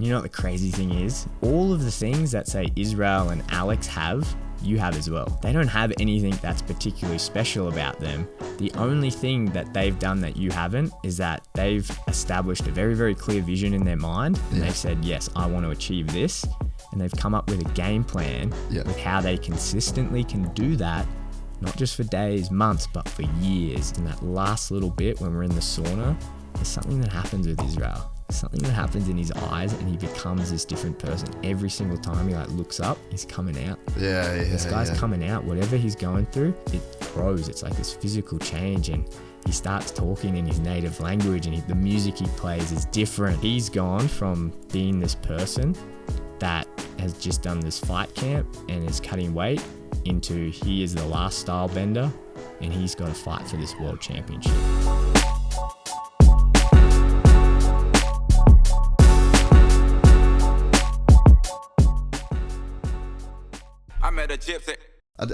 You know what the crazy thing is? All of the things that, say, Israel and Alex have, you have as well. They don't have anything that's particularly special about them. The only thing that they've done that you haven't is that they've established a very, very clear vision in their mind. And they've said, yes, I want to achieve this. And they've come up with a game plan with how they consistently can do that, not just for days, months, but for years. And that last little bit when we're in the sauna, there's something that happens with Israel. Something that happens in his eyes, and he becomes this different person. Every single time he looks up, he's coming out. This guy's coming out. Whatever he's going through, it grows. It's like this physical change, and he starts talking in his native language, and the music he plays is different. He's gone from being this person that has just done this fight camp and is cutting weight into he is the last style bender, and he's got to fight for this world championship. Gypsy. I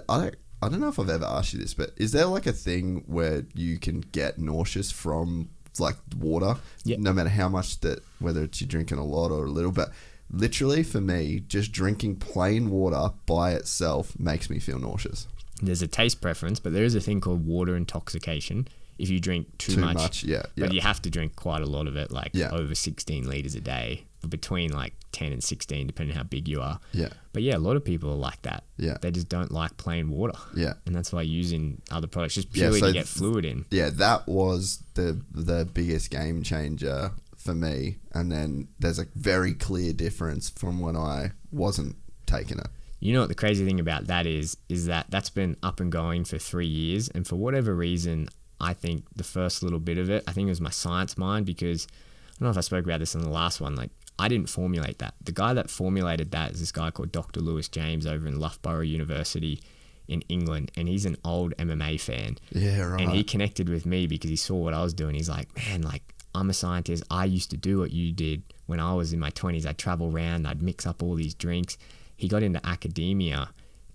don't know if I've ever asked you this, but is there like a thing where you can get nauseous from like water? Yep. No matter how much that, whether it's you're drinking a lot or a little, but literally for me, just drinking plain water by itself makes me feel nauseous. There's a taste preference, but there is a thing called water intoxication. If you drink too much, but you have to drink quite a lot of it, over 16 litres a day, between 10 and 16, depending on how big you are. Yeah. But yeah, a lot of people are like that. Yeah. They just don't like plain water. Yeah. And that's why using other products just purely to get fluid in. Yeah, that was the biggest game changer for me. And then there's a very clear difference from when I wasn't taking it. You know what the crazy thing about that is that that's been up and going for 3 years. And for whatever reason, I think the first little bit of it, I think it was my science mind, because I don't know if I spoke about this in the last one. I didn't formulate that. The guy that formulated that is this guy called Dr. Lewis James over in Loughborough University in England. And he's an old MMA fan. Yeah, right. And he connected with me because he saw what I was doing. He's like, man, I'm a scientist. I used to do what you did when I was in my 20s. I'd travel around. I'd mix up all these drinks. He got into academia,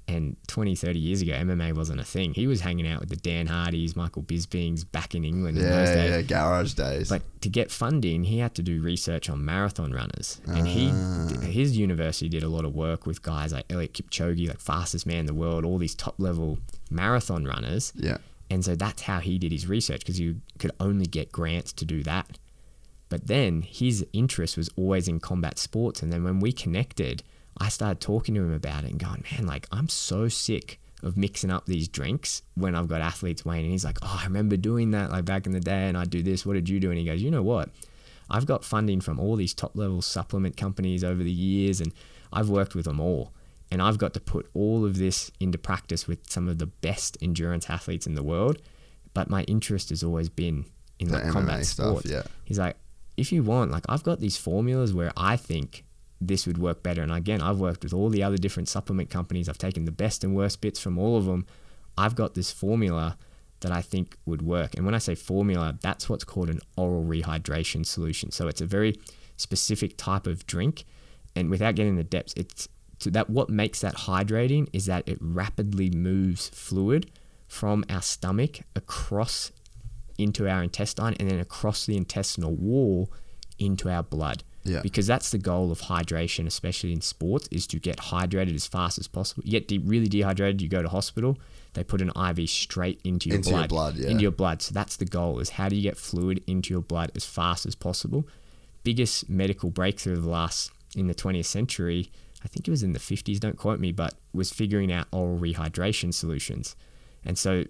and 20, 30 years ago, MMA wasn't a thing. He was hanging out with the Dan Hardys, Michael Bispings back in England in those days. Yeah, garage days. But to get funding, he had to do research on marathon runners. And his university did a lot of work with guys like Eliud Kipchoge, fastest man in the world, all these top-level marathon runners. Yeah. And so that's how he did his research, because you could only get grants to do that. But then his interest was always in combat sports. And then when we connected, I started talking to him about it and going, man, I'm so sick of mixing up these drinks when I've got athletes weighing. And he's like, oh, I remember doing that back in the day, and I'd do this. What did you do? And he goes, you know what? I've got funding from all these top-level supplement companies over the years, and I've worked with them all. And I've got to put all of this into practice with some of the best endurance athletes in the world. But my interest has always been in combat sports. Yeah. He's like, if you want, I've got these formulas where I think this would work better. And again, I've worked with all the other different supplement companies. I've taken the best and worst bits from all of them. I've got this formula that I think would work. And when I say formula, that's what's called an oral rehydration solution. So it's a very specific type of drink. And without getting the depths, what makes that hydrating is that it rapidly moves fluid from our stomach across into our intestine, and then across the intestinal wall into our blood. Yeah. Because that's the goal of hydration, especially in sports, is to get hydrated as fast as possible. You get really dehydrated, you go to hospital, they put an IV straight into your blood. Into your blood. So that's the goal, is how do you get fluid into your blood as fast as possible? Biggest medical breakthrough of in the 20th century, I think it was in the 50s, don't quote me, but was figuring out oral rehydration solutions. And so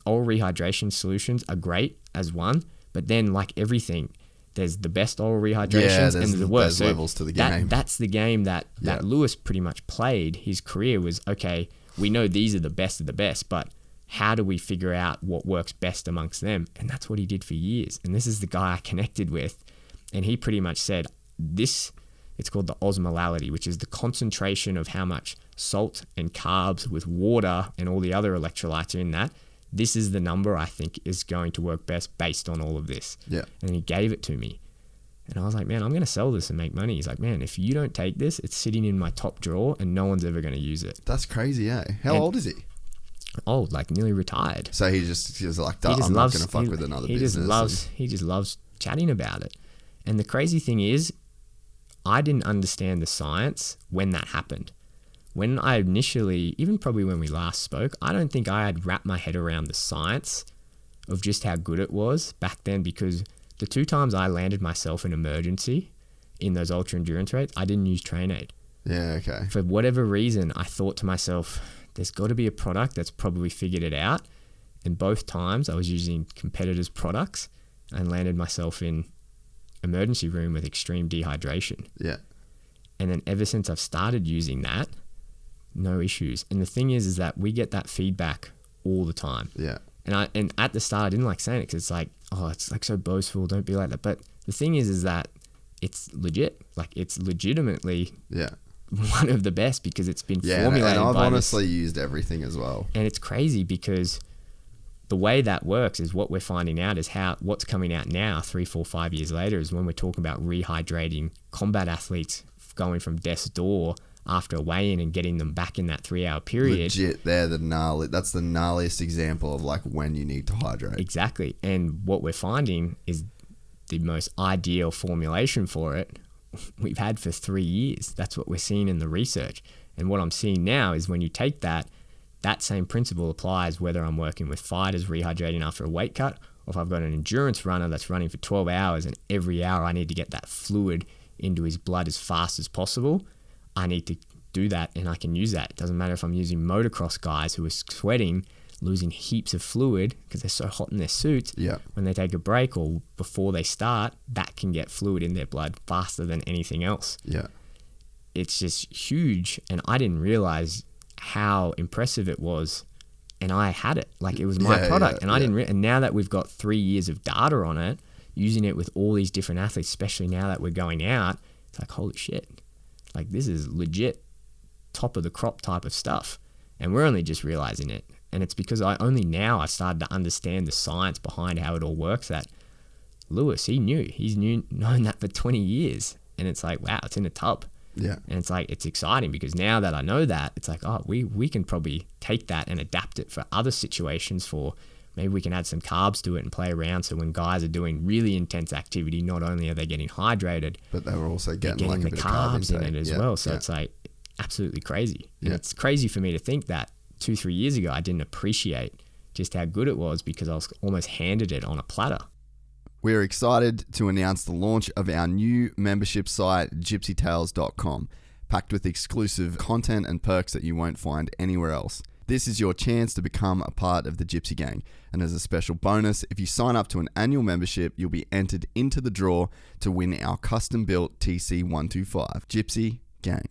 oral rehydration solutions are great as one, but then like everything, there's the best oral rehydrations and the worst. There's levels to the game. That's the game that Lewis pretty much played. His career was, okay, we know these are the best of the best, but how do we figure out what works best amongst them? And that's what he did for years. And this is the guy I connected with. And he pretty much said, it's called the osmolality, which is the concentration of how much salt and carbs with water and all the other electrolytes are in that. This is the number I think is going to work best based on all of this. Yeah. And he gave it to me. And I was like, man, I'm going to sell this and make money. He's like, man, if you don't take this, it's sitting in my top drawer and no one's ever going to use it. That's crazy, eh? How old is he? Old, nearly retired. So he's like, I'm not going to fuck with another business. He just loves chatting about it. And the crazy thing is, I didn't understand the science when that happened. When I initially, even probably when we last spoke, I don't think I had wrapped my head around the science of just how good it was back then, because the 2 times I landed myself in emergency in those ultra endurance rates, I didn't use Train Aid. Yeah, okay. For whatever reason, I thought to myself, there's got to be a product that's probably figured it out. And both times I was using competitors' products and landed myself in emergency room with extreme dehydration. Yeah. And then ever since I've started using that, no issues. And the thing is that we get that feedback all the time. Yeah. And at the start, I didn't like saying it because it's like, oh, it's like so boastful. Don't be like that. But the thing is that it's legit. Like, it's legitimately one of the best because it's been formulated. And I've by honestly used everything as well. And it's crazy because the way that works is what we're finding out is what's coming out now 3, 4, 5 years later is when we're talking about rehydrating combat athletes going from death's door after a weigh-in and getting them back in that 3-hour period. Legit, that's the gnarliest example of like when you need to hydrate. Exactly. And what we're finding is the most ideal formulation for it we've had for 3 years. That's what we're seeing in the research. And what I'm seeing now is when you take that same principle applies whether I'm working with fighters rehydrating after a weight cut, or if I've got an endurance runner that's running for 12 hours and every hour I need to get that fluid into his blood as fast as possible. I need to do that and I can use that. It doesn't matter if I'm using motocross guys who are sweating, losing heaps of fluid because they're so hot in their suits. Yeah. When they take a break or before they start, that can get fluid in their blood faster than anything else. Yeah. It's just huge. And I didn't realize how impressive it was. And I had it. Like, it was my product. And I didn't and now that we've got 3 years of data on it, using it with all these different athletes, especially now that we're going out, it's like, holy shit. Like, this is legit top of the crop type of stuff. And we're only just realizing it. And it's because I started to understand the science behind how it all works, that Lewis, he's known that for 20 years. And it's like, wow, it's in a tub. Yeah. And it's like, it's exciting because now that I know that, it's like, oh, we can probably take that and adapt it for other situations. For maybe we can add some carbs to it and play around. So when guys are doing really intense activity, not only are they getting hydrated, but they were also getting like the a bit carbs of in it as well. So it's like absolutely crazy. And it's crazy for me to think that 2-3 years ago, I didn't appreciate just how good it was because I was almost handed it on a platter. We're excited to announce the launch of our new membership site, gypsytales.com, packed with exclusive content and perks that you won't find anywhere else. This is your chance to become a part of the Gypsy Gang. And as a special bonus, if you sign up to an annual membership, you'll be entered into the draw to win our custom-built TC125. Gypsy Gang.